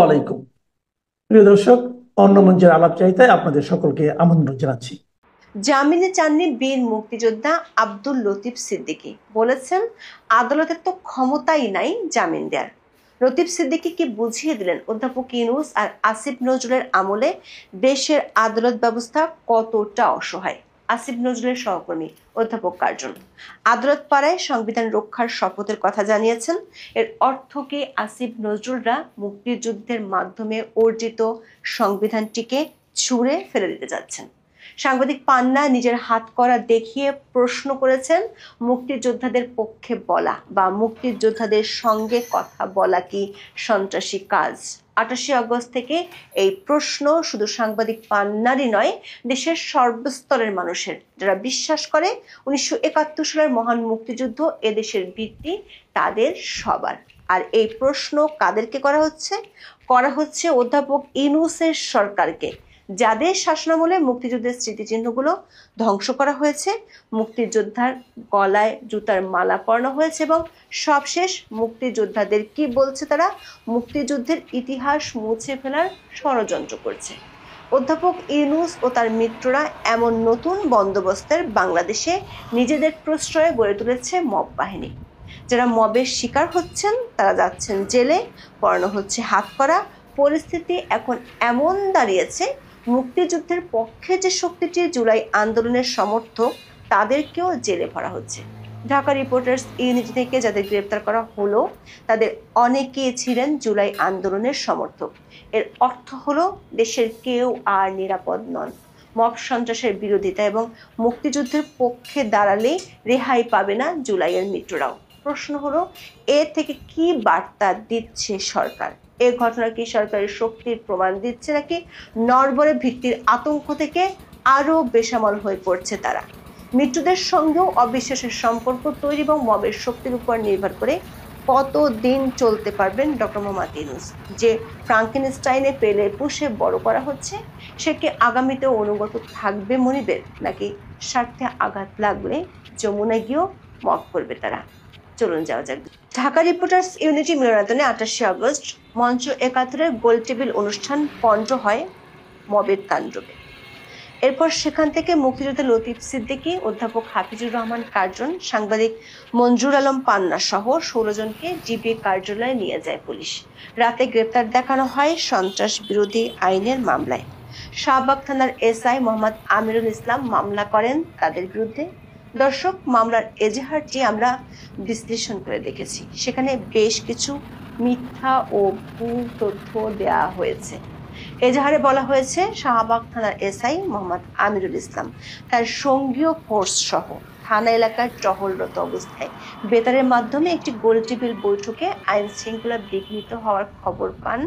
আলাইকুম প্রিয় দর্শক, অন্য মঞ্চের আলাপচারিতায় আপনাদের সকলকে আমন্ত্রণ জানাচ্ছি। জামিনে চাননি বীর মুক্তিযোদ্ধা আব্দুল লতিফ সিদ্দিকী, বলেছেন আদালতের তো ক্ষমতাই নাই জামিন দেয়ার। লতিফ সিদ্দিকী কি বুঝিয়ে দিলেন অধ্যাপক ইউনূস আর আসিফ নজরুলের আমলে দেশের আদালত ব্যবস্থা কতটা অসহায়। আসিফ নজরুলের সহকর্মী অধ্যাপক কার্জন আদালত পাড়ায় সংবিধান রক্ষার শপথের কথা জানিয়েছেন। এর অর্থ কি আসিফ নজরুলরা মুক্তিযুদ্ধের মাধ্যমে অর্জিত সংবিধানটিকে ছুঁড়ে ফেলে দিতে যাচ্ছেন? সাংবাদিক পান্না নিজের হাত করা দেখিয়ে প্রশ্ন করেছেন, মুক্তিযোদ্ধাদের পক্ষে বলা বা মুক্তিযোদ্ধাদের সঙ্গে কথা বলা কি সন্ত্রাসী কাজ? 28 আগস্ট থেকে এই প্রশ্ন শুধু সাংবাদিক পান্নারই নয়, দেশের সর্বস্তরের মানুষের, যারা বিশ্বাস করে 1971 সালের মহান মুক্তিযুদ্ধ এদেশের ভিত্তি, তাদের সবার। আর এই প্রশ্ন কাদেরকে করা হচ্ছে অধ্যাপক ইউনূসের সরকারকে, যাদের শাসনামলে মুক্তিযুদ্ধের স্মৃতিচিহ্নগুলো ধ্বংস করা হয়েছে, মুক্তিযোদ্ধার গলায় জুতার মালা পরানো হয়েছে এবং সবশেষ মুক্তিযোদ্ধাদের কি বলছে, তারা মুক্তিযুদ্ধের ইতিহাস মুছে ফেলার ষড়যন্ত্র করছে। অধ্যাপক ইউনূস ও তার মিত্ররা এমন নতুন বন্দোবস্তের বাংলাদেশে নিজেদের প্রশ্রয়ে গড়ে তুলেছে মব বাহিনী। যারা মবের শিকার হচ্ছেন তারা যাচ্ছেন জেলে, পড়ানো হচ্ছে হাতকড়া। পরিস্থিতি এখন এমন দাঁড়িয়েছে, মুক্তিযুদ্ধের পক্ষে যে শক্তিটি জুলাই আন্দোলনের সমর্থক, তাদেরকেও জেলে ভরা হচ্ছে। ঢাকা রিপোর্টার্স ইউনিটি থেকে যাদের গ্রেপ্তার করা হলো, তাদের অনেকেই ছিলেন জুলাই আন্দোলনের সমর্থক। এর অর্থ হলো দেশের কেউ আর নিরাপদ নন। মব সন্ত্রাসের বিরোধিতা এবং মুক্তিযুদ্ধের পক্ষে দাঁড়ালে রেহাই পাবে না জুলাইয়ের মিত্ররাও। প্রশ্ন হলো, এর থেকে কি বার্তা দিচ্ছে সরকার? এই ঘটনা কি সরকারের শক্তির প্রমাণ দিচ্ছে, নাকি নড়বড়ে ভিত্তির আতঙ্ক থেকে আরো বেসামাল হয়ে পড়ছে তারা? মৃত্যুদের সঙ্গেও অবিশ্বাসের সম্পর্ক তৈরি এবং মবের শক্তির উপর নির্ভর করে কতদিন চলতে পারবেন ডক্টর মোহাম্মদ ইউনূস? যে ফ্রাঙ্কেনস্টাইনে পেলে পুষে বড় করা হচ্ছে, সে কি আগামীতে অনুগত থাকবে মনিবের, নাকি স্বার্থে আঘাত লাগলে যমুনায় গিয়েও মব করবে তারা? চলুন যাওয়া যাক। ঢাকা রিপোর্টার্স ইউনিটি মিলনায়তনে 28 আগস্ট মঞ্চ 71-এর গোল টেবিল অনুষ্ঠান পণ্ড হয় মবের তাণ্ডবে। এরপর সেখান থেকে মুক্তিযোদ্ধা লতিফ সিদ্দিকী, অধ্যাপক হাফিজুর রহমান কার্জন, সাংবাদিক মঞ্জুর আলম পান্না সহ 16 জনকে ডিবি কার্যালয়ে নিয়ে যায় পুলিশ। রাতে গ্রেপ্তার দেখানো হয় সন্ত্রাস বিরোধী আইনের মামলায়। শাহবাগ থানার এসআই মোহাম্মদ আমিরুল ইসলাম মামলা করেন তাদের বিরুদ্ধে। দর্শক, মামলার এজাহারটি আমরা বিশ্লেষণ করে দেখেছি। সেখানে বেশ কিছু মিথ্যা ও ভুল তথ্য দেওয়া হয়েছে। এজাহারে বলা হয়েছে, শাহবাগ থানার এসআই মোহাম্মদ আমিরুল ইসলাম তার সঙ্গীয় ফোর্স সহ থানা এলাকার টহলরত অবস্থায় বেতারের মাধ্যমে একটি গোল টেবিল বৈঠকে আইন শৃঙ্খলা বিঘ্নিত হওয়ার খবর পান।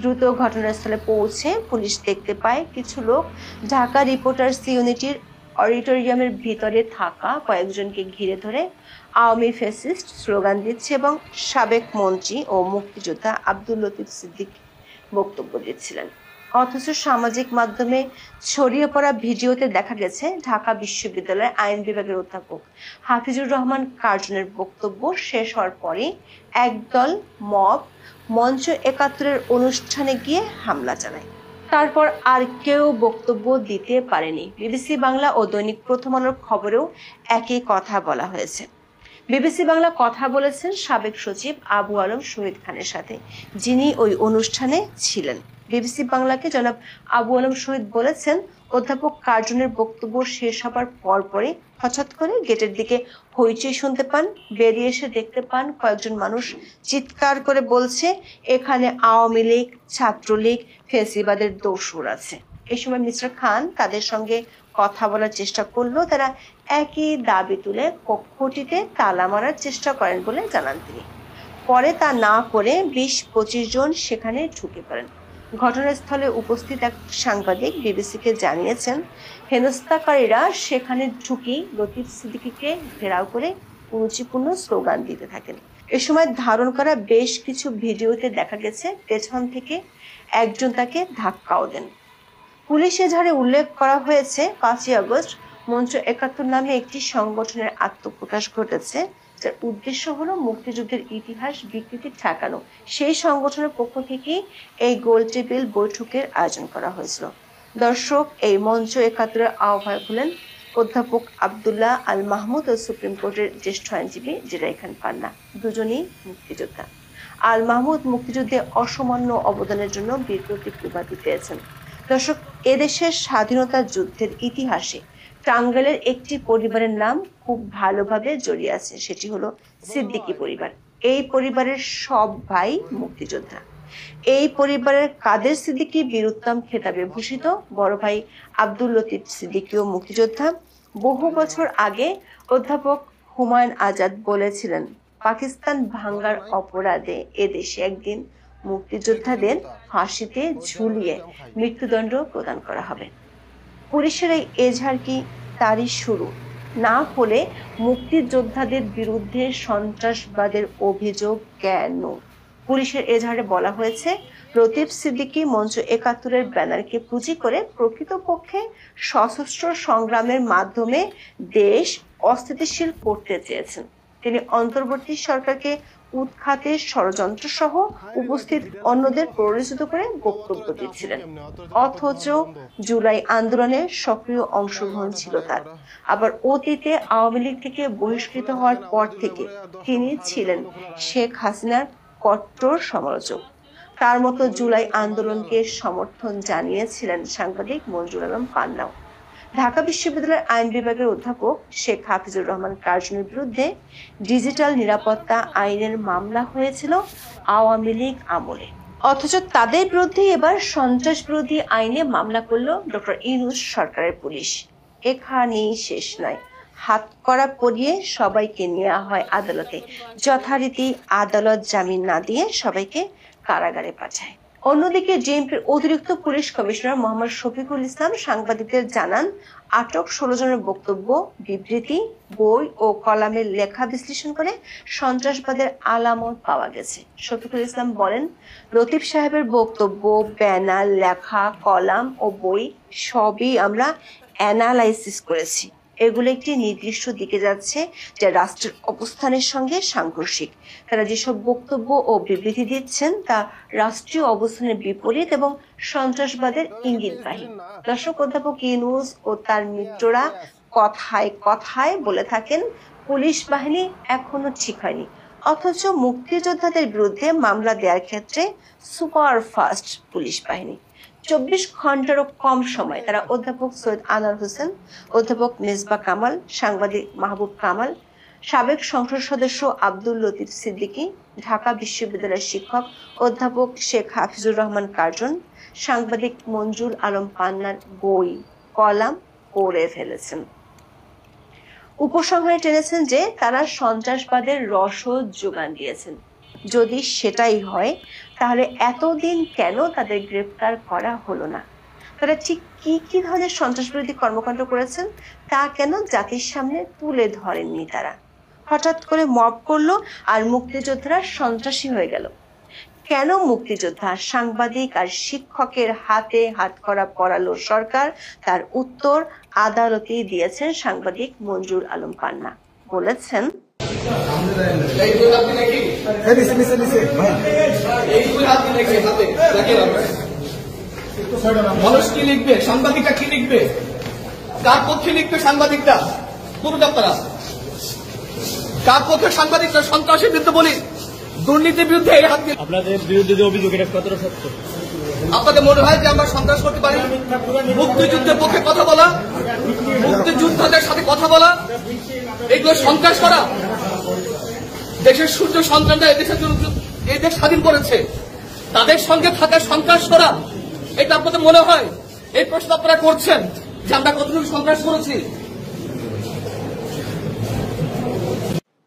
দ্রুত ঘটনাস্থলে পৌঁছে পুলিশ দেখতে পায় কিছু লোক ঢাকা রিপোর্টার্স ইউনিটির অডিটোরিয়ামের ভিতরে থাকা কয়েকজনকে ঘিরে ধরে আওয়ামী ফ্যাসিস্ট স্লোগান দিচ্ছে এবং সাবেক মন্ত্রী ও মুক্তিযোদ্ধা আব্দুল লতিফ সিদ্দিকী বক্তব্য দিচ্ছিলেন। অথচ সামাজিক মাধ্যমে ছড়িয়ে পড়া ভিডিওতে দেখা গেছে ঢাকা বিশ্ববিদ্যালয়ের আইন বিভাগের অধ্যাপক হাফিজুর রহমান কার্জনের বক্তব্য শেষ হওয়ার পরে একদল মব মঞ্চ 71-এর অনুষ্ঠানে গিয়ে হামলা চালায়। তারপর আর কেউ বক্তব্য দিতে পারেনি। বিবিসি বাংলা ও দৈনিক প্রথম আলোর খবরেও একই কথা বলা হয়েছে। বিবিসি বাংলা কথা বলেছেন সাবেক সচিব আবু আলম শহীদ খানের সাথে, যিনি ওই অনুষ্ঠানে ছিলেন। বিবিসি বাংলাকে জনাব আবু আলম শহীদ বলেছেন, অধ্যাপক কার্জনের বক্তব্য শেষ হবার পরপরই হঠাৎ করে গেটের দিকে হইচই শুনতে পান। বেরিয়ে এসে দেখতে পান কয়েকজন মানুষ চিৎকার করে বলছে, এখানে আওয়ামী লীগ, ছাত্রলীগ, ফ্যাসিবাদের দোসর আছে। এই সময় মিস্টার খান তাদের সঙ্গে কথা বলার চেষ্টা করলেও তারা একই দাবি তুলে কক্ষটিতে তালা মারার চেষ্টা করেন বলে জানান তিনি। পরে তা না করে 20-25 জন সেখানে ঢুকে পড়েন। ঘটনাস্থলে উপস্থিত এক সাংবাদিক বিবিসিকে জানিয়েছেন, হেনস্থাকারীরা সেখানে ঢুকে লতিফ সিদ্দিকীকে ঘেরাও করে কুরুচিপূর্ণ স্লোগান দিতে থাকেন। এ সময় ধারণ করা বেশ কিছু ভিডিওতে দেখা গেছে পেছন থেকে একজন তাকে ধাক্কাও দেন। পুলিশ এজাহারে উল্লেখ করা হয়েছে, 5 আগস্ট মঞ্চ 71 নামে একটি সংগঠনের আত্মপ্রকাশ ঘটেছে, যার উদ্দেশ্য হলো মুক্তিযুদ্ধের ইতিহাস বিকৃতি ঠেকানো। সেই সংগঠনের পক্ষ থেকে এই গোল টেবিল বৈঠকের আয়োজন করা হয়েছিল। দর্শক, এই মঞ্চ ৭১-এর আহ্বায়ক হলেন অধ্যাপক আব্দুল্লাহ আল মাহমুদ ও সুপ্রিম কোর্টের জ্যেষ্ঠ আইনজীবী জিরাই খান পান্না, দুজনেই মুক্তিযোদ্ধা। আল মাহমুদ মুক্তিযুদ্ধে অসামান্য অবদানের জন্য বীর প্রতীক উপাধি পেয়েছেন। দর্শক, এদেশের স্বাধীনতা যুদ্ধের ইতিহাসে টাঙ্গাইলের একটি পরিবারের নাম খুব ভালোভাবে জড়িয়ে আছে, সেটি হলো সিদ্দিকী পরিবার। এই পরিবারের সব ভাই মুক্তিযোদ্ধা। এই পরিবারের কাদের সিদ্দিকী বীরোত্তম খেতাবে ভূষিত, বড় ভাই আব্দুল লতিফ সিদ্দিকীও মুক্তিযোদ্ধা। বহু বছর আগে অধ্যাপক হুমায়ুন আজাদ বলেছিলেন, পাকিস্তান ভাঙ্গার অপরাধে এদেশে একদিন মুক্তিযোদ্ধাদের ফাঁসিতে ঝুলিয়ে মৃত্যুদণ্ড প্রদান করা হবে। পুলিশের এই এজাহার কি তারই শুরু? না হলে মুক্তিযোদ্ধাদের বিরুদ্ধে সন্ত্রাসবাদের অভিযোগ কেন? পুলিশের এজাহারে বলা হয়েছে, লতিফ সিদ্দিকী মঞ্চ ৭১-এর ব্যানারকে পুঁজি করে প্রকৃতপক্ষে সশস্ত্র সংগ্রামের মাধ্যমে দেশ অস্থিতিশীল করতে চেয়েছেন। তিনি অন্তর্বর্তী সরকারকে উৎখাতের ষড়যন্ত্র সহ উপস্থিত অন্যদের প্ররোচিত করে বক্তব্য দিচ্ছিলেন। অথচ জুলাই আন্দোলনে সক্রিয় অংশগ্রহণ ছিল তার। আবার অতীতে আওয়ামী লীগ থেকে বহিষ্কৃত হওয়ার পর থেকে তিনি ছিলেন শেখ হাসিনার কট্টর সমালোচক। তার মতো জুলাই আন্দোলনকে সমর্থন জানিয়েছিলেন সাংবাদিক মঞ্জুর আলম পান্নাও। ঢাকা বিশ্ববিদ্যালয়ের আইন বিভাগের অধ্যাপক শেখ হাফিজুর রহমান কার্জনের বিরুদ্ধে ডিজিটাল নিরাপত্তা আইনের মামলা হয়েছিল আওয়ামী লীগ আমলে। অথচ তাদের বিরুদ্ধে এবার সন্ত্রাস বিরোধী আইনে মামলা করল ডক্টর ইউনূস সরকারের পুলিশ। এখানেই শেষ নয়, হাতকড়া পরিয়ে সবাইকে নেওয়া হয় আদালতে। যথারীতি আদালত জামিন না দিয়ে সবাইকে কারাগারে পাঠায়। অন্যদিকে জেএমপির অতিরিক্ত পুলিশ কমিশনার মোহাম্মদ শফিকুল ইসলাম সাংবাদিকদের জানান, আটক ১৬ জনের বক্তব্য, বিবৃতি, বই ও কলামের লেখা বিশ্লেষণ করে সন্ত্রাসবাদের আলামত পাওয়া গেছে। শফিকুল ইসলাম বলেন, লতিফ সাহেবের বক্তব্য, ব্যানার, লেখা, কলাম ও বই সবই আমরা অ্যানালাইসিস করেছি। এগুলো একটি নির্দিষ্ট দিকে যাচ্ছে, যা রাষ্ট্রের অবস্থানের সঙ্গে সাংঘর্ষিক। তারা যেসব বক্তব্য ও বিবৃতি দিচ্ছেন তা রাষ্ট্রীয় অবস্থানের বিপরীত এবং সন্ত্রাসবাদের ইঙ্গিতবাহী। দর্শক, অধ্যাপক ইউনূস ও তার মিত্ররা কথায় কথায় বলে থাকেন, পুলিশ বাহিনী এখনো ঠিক হয়নি। অথচ মুক্তিযোদ্ধাদের বিরুদ্ধে মামলা দেওয়ার ক্ষেত্রে সুপারফাস্ট পুলিশ বাহিনী। ২৪ ঘন্টারও কম সময় তারা অধ্যাপক সৈয়দ আনোয়ার হোসেন, অধ্যাপক মেজবা কামাল, সাংবাদিক মাহবুব কামাল, সাবেক সংসদ সদস্য আব্দুল লতিফ সিদ্দিকী, ঢাকা বিশ্ববিদ্যালয়ের শিক্ষক অধ্যাপক শেখ হাফিজুর রহমান কার্জন, সাংবাদিক মঞ্জুর আলম পান্নার বই, কলাম পড়ে ফেলেছেন। উপসংহারে টেনেছেন যে তারা সন্ত্রাসবাদের রসদ যোগান দিয়েছেন। যদি সেটাই হয়, তাহলে এতদিন কেন তাদের গ্রেফতার করা হলো না? তারা ঠিক কি কি ধরনের সন্ত্রাসবিরোধী কর্মকাণ্ড করেছেন তা কেন জাতির সামনে তুলে ধরেননি তারা? হঠাৎ করে মব করলো আর মুক্তিযোদ্ধারা সন্ত্রাসী হয়ে গেল। কেন মুক্তিযোদ্ধা, সাংবাদিক আর শিক্ষকের হাতে হাতকড়া পরালো সরকার? তার উত্তর আদালতে দিয়েছেন সাংবাদিক মঞ্জুর আলম পান্না। বলেছেন, মানুষ কি লিখবে, সাংবাদিকরা কি লিখবে, কার পক্ষে লিখবে সাংবাদিকরা? পুরোটা তারা কার পক্ষে সাংবাদিকরা? সন্ত্রাসের বিরুদ্ধে বলি, দুর্নীতির বিরুদ্ধে এই হাত। আপনাদের বিরুদ্ধে যে অভিযোগ, এটা কতটা সত্য? আপনাদের মনে হয় যে আমরা সন্ত্রাস করতে পারি? মুক্তিযুদ্ধের পক্ষে কথা বলা, মুক্তিযোদ্ধাদের সাথে কথা বলা, এগুলো সন্ত্রাস করা? দেশের সূর্য সন্তানরা এদেশের জন্য এই দেশ স্বাধীন করেছে, তাদের সঙ্গে থাকা সন্ত্রাস করা, এটা আপনাদের মনে হয়? এই প্রশ্ন আপনারা করছেন যে আমরা কতটুকু সন্ত্রাস করেছি?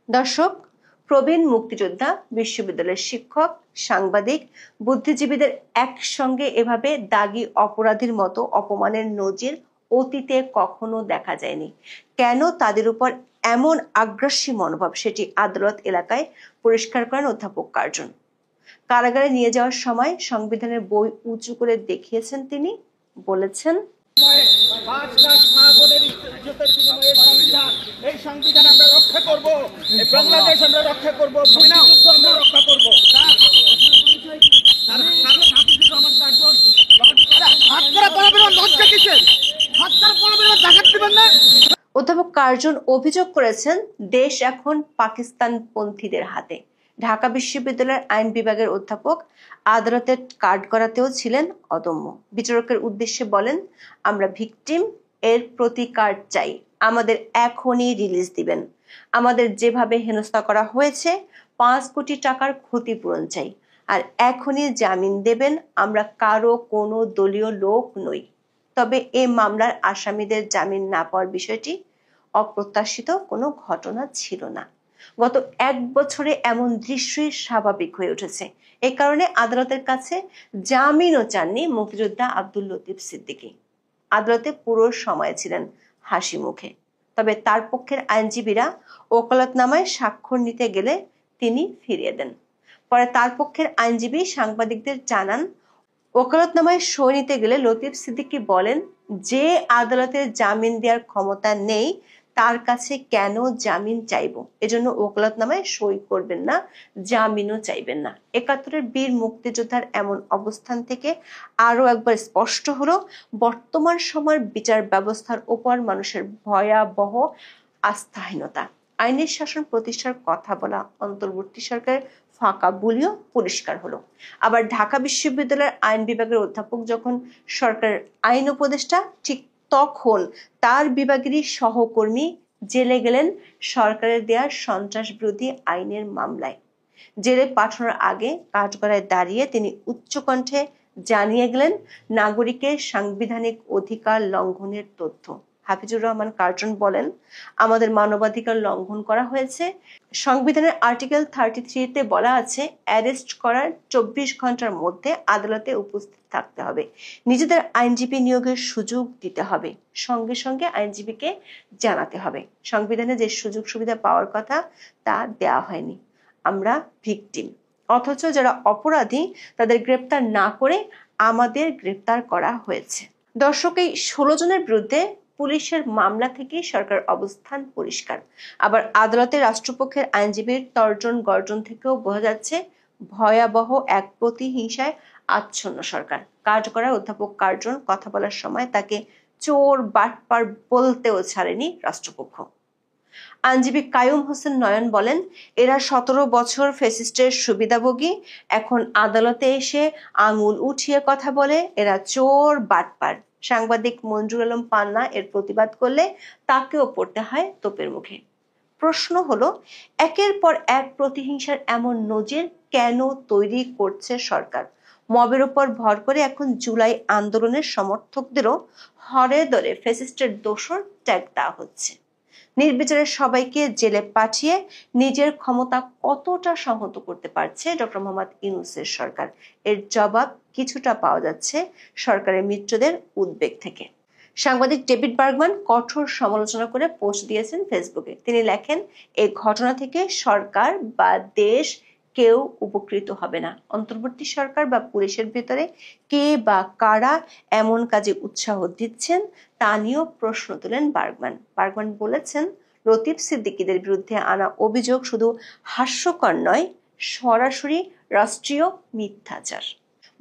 দর্শক, প্রবীণ মুক্তিযোদ্ধা, বিশ্ববিদ্যালয়ের শিক্ষক, সাংবাদিক, বুদ্ধিজীবীদের একসঙ্গে এভাবে দাগী অপরাধীর মতো অপমানের নজির অতীতে কখনো দেখা যায়নি। কেন তাদের উপর এমন আগ্রাসী মনোভাব, সেটি আদালত এলাকায় পরিষ্কার করেন অধ্যাপক কার্জন। কারাগারে নিয়ে যাওয়ার সময় সংবিধানের বই উঁচু করে দেখিয়েছেন তিনি। বলেছেন, 5 লাখ মা বোনের ইজ্জতের বিনিময়ে সংবিধান, এই সংবিধান আমরা রক্ষা করব, এই বাংলাদেশ আমরা রক্ষা করব, মুক্তিযুদ্ধ আমরা রক্ষা করব। অধ্যাপক কার্জন অভিযোগ করেছেন দেশ এখন পাকিস্তানপন্থীদের হাতে। ঢাকা বিশ্ববিদ্যালয়ের আইন বিভাগের অধ্যাপক আদালতের কাঠগড়াতেও ছিলেন অদম্য। বিচারকের উদ্দেশ্যে বলেন, আমরা ভিকটিম, এর প্রতিকার চাই, আমাদের এখনই রিলিজ দিবেন। আমাদের যেভাবে হেনস্থা করা হয়েছে 5 কোটি টাকার ক্ষতিপূরণ চাই, আর এখনই জামিন দেবেন। আমরা কারো কোনো দলীয় লোক নই। তবে এই মামলার আসামিদের জামিন না পাওয়ার বিষয়টি অপ্রত্যাশিত কোনো ঘটনা ছিল না। গত 1 বছরে এমন দৃশ্যই স্বাভাবিক হয়ে উঠেছে। এ কারণে আদালতের কাছে জামিনও চাননি মুক্তিযোদ্ধা আব্দুল লতিফ সিদ্দিকী। আদালতে পুরো সময় ছিলেন হাসি মুখে। তবে তার পক্ষের আইনজীবীরা ওকালতনামায় স্বাক্ষর নিতে গেলে তিনি ফিরিয়ে দেন। পরে তার পক্ষের আইনজীবী সাংবাদিকদের জানান, ওকালতনামায় সই নিতে গেলে লতিফ সিদ্দিকী বলেন, যে আদালতের জামিন দেওয়ার ক্ষমতা নেই তার কাছে কেন জামিন চাইব, এজন্য ওকালতনামায় সই করবেন না, জামিনও চাইবেন না। ৭১-এর বীর মুক্তিযোদ্ধার এমন অবস্থান থেকে আরো একবার স্পষ্ট হলো বর্তমান সময়ের বিচার ব্যবস্থার উপর মানুষের ভয়াবহ আস্থাহীনতা। আইনের শাসন প্রতিষ্ঠার কথা বলা অন্তর্বর্তী সরকারের ফাঁকা বলিও পরিষ্কার হলো। আবার ঢাকা বিশ্ববিদ্যালয়ের আইন বিভাগের অধ্যাপক যখন সরকারের আইন উপদেষ্টা, ঠিক তখন তার বিভাগেরই সহকর্মী জেলে গেলেন সরকারের দেয়া সন্ত্রাস বিরোধী আইনের মামলায়। জেলে পাঠানোর আগে কাঠগড়ায় দাঁড়িয়ে তিনি উচ্চকণ্ঠে জানিয়ে গেলেন নাগরিকের সাংবিধানিক অধিকার লঙ্ঘনের তথ্য। হাফিজুর রহমান কার্জন বলেন, আমাদের মানবাধিকার লঙ্ঘন করা হয়েছে। সংবিধানের আর্টিকেল 33-তে বলা আছে, অ্যারেস্ট করার 24 ঘন্টার মধ্যে আদালতে উপস্থিত থাকতে হবে, নিজেদের আইনজীবী নিয়োগের সুযোগ দিতে হবে, সঙ্গে সঙ্গে আইনজীবীকে জানাতে হবে। সংবিধানে যে সুযোগ সুবিধা পাওয়ার কথা তা দেওয়া হয়নি। আমরা ভিকটিম, অথচ যারা অপরাধী তাদের গ্রেপ্তার না করে আমাদের গ্রেপ্তার করা হয়েছে। দর্শক, এই 16 জনের বিরুদ্ধে পুলিশের মামলা থেকে সরকার অবস্থান পরিষ্কার। আবার আদালতে রাষ্ট্রপক্ষের আইনজীবীর তর্জন গর্জন থেকেও বোঝা যাচ্ছে ভয়াবহ এক প্রতিহিংসায় আচ্ছন্ন সরকার। কাঠগড়ায় অধ্যাপক কার্জন কথা বলার সময় তাকে চোর বাটপার বলতেও ছাড়েনি রাষ্ট্রপক্ষ। আইনজীবী কায়ুম হোসেন নয়ন বলেন, এরা 17 বছর ফ্যাসিস্টের সুবিধাভোগী, এখন আদালতে এসে আঙুল উঠিয়ে কথা বলে, এরা চোর বাটপার। সাংবাদিক মঞ্জুর আলম পান্না এর প্রতিবাদ করলে তাকেও পড়তে হয় তোপের মুখে। প্রশ্ন হলো, একের পর এক প্রতিহিংসার এমন নজির কেন তৈরি করছে সরকার? মবের উপর ভর করে এখন জুলাই আন্দোলনের সমর্থকদেরও হরে দরে ফ্যাসিস্টের দোসর ট্যাগ দেওয়া হচ্ছে। নির্বিচারে সবাইকে জেলে পাঠিয়ে নিজের ক্ষমতা কতটা সংহত করতে পারছে ডক্টর মোহাম্মদ ইউনূসের সরকার? এর জবাব কিছুটা পাওয়া যাচ্ছে সরকারের মিত্রদের উদ্বেগ থেকে। সাংবাদিক ডেভিড বার্গম্যান কঠোর সমালোচনা করে পোস্ট দিয়েছেন ফেসবুকে। তিনি লেখেন, এই ঘটনা থেকে সরকার বা দেশ কেউ উপকৃত হবে না। অন্তর্বর্তী সরকার বা পুলিশের ভেতরে কে বা কারা এমন কাজে উৎসাহ দিচ্ছেন তা নিয়েও প্রশ্ন তুলেন বার্গম্যান বলেছেন, লতিফ সিদ্দিকীদের বিরুদ্ধে আনা অভিযোগ শুধু হাস্যকর নয়, সরাসরি রাষ্ট্রীয় মিথ্যাচার।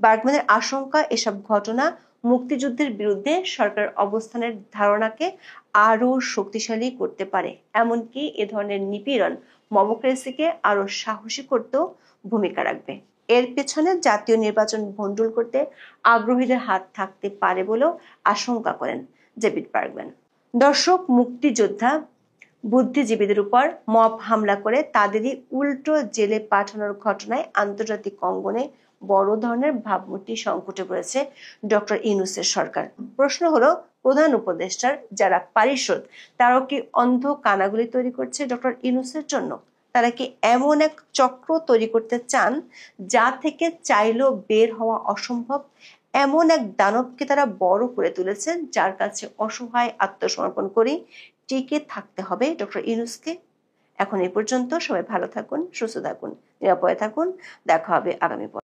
বার্গম্যানের আশঙ্কা, এসব ঘটনা মুক্তিযুদ্ধের বিরুদ্ধে সরকার অবস্থানের ধারণাকে আরো শক্তিশালী করতে পারে, এমনকি এ ধরনের নিপীড়ন ডেমোক্রেসিকে আরো সাহসী করতেও ভূমিকা রাখবে। এর পেছনে জাতীয় নির্বাচন ভণ্ডুল করতে আগ্রহীদের হাত থাকতে পারে বলেও আশঙ্কা করেন ডেভিড বার্গম্যান। দর্শক, মুক্তিযোদ্ধা বুদ্ধিজীবীদের উপর মব হামলা করে তাদেরই উল্টো জেলে পাঠানোর ঘটনায় আন্তর্জাতিক অঙ্গনে বড় ধরনের ভাবমূর্তি সংকটে পড়েছে ডক্টর ইউনূসের সরকার। প্রশ্ন হলো, প্রধান উপদেষ্টার যারা পারিষদ তারাও কি অন্ধ কানাগুলি তৈরি করছে ডক্টর ইউনূসের জন্য? তারা কি এমন এক চক্র তৈরি করতে চান যা থেকে চাইলেও বের হওয়া অসম্ভব? এমন এক দানবকে তারা বড় করে তুলেছেন যার কাছে অসহায় আত্মসমর্পণ করে টিকে থাকতে হবে ডক্টর ইউনূসকে। এখন এই পর্যন্ত। সবাই ভালো থাকুন, সুস্থ থাকুন, নিরাপদে থাকুন। দেখা হবে আগামী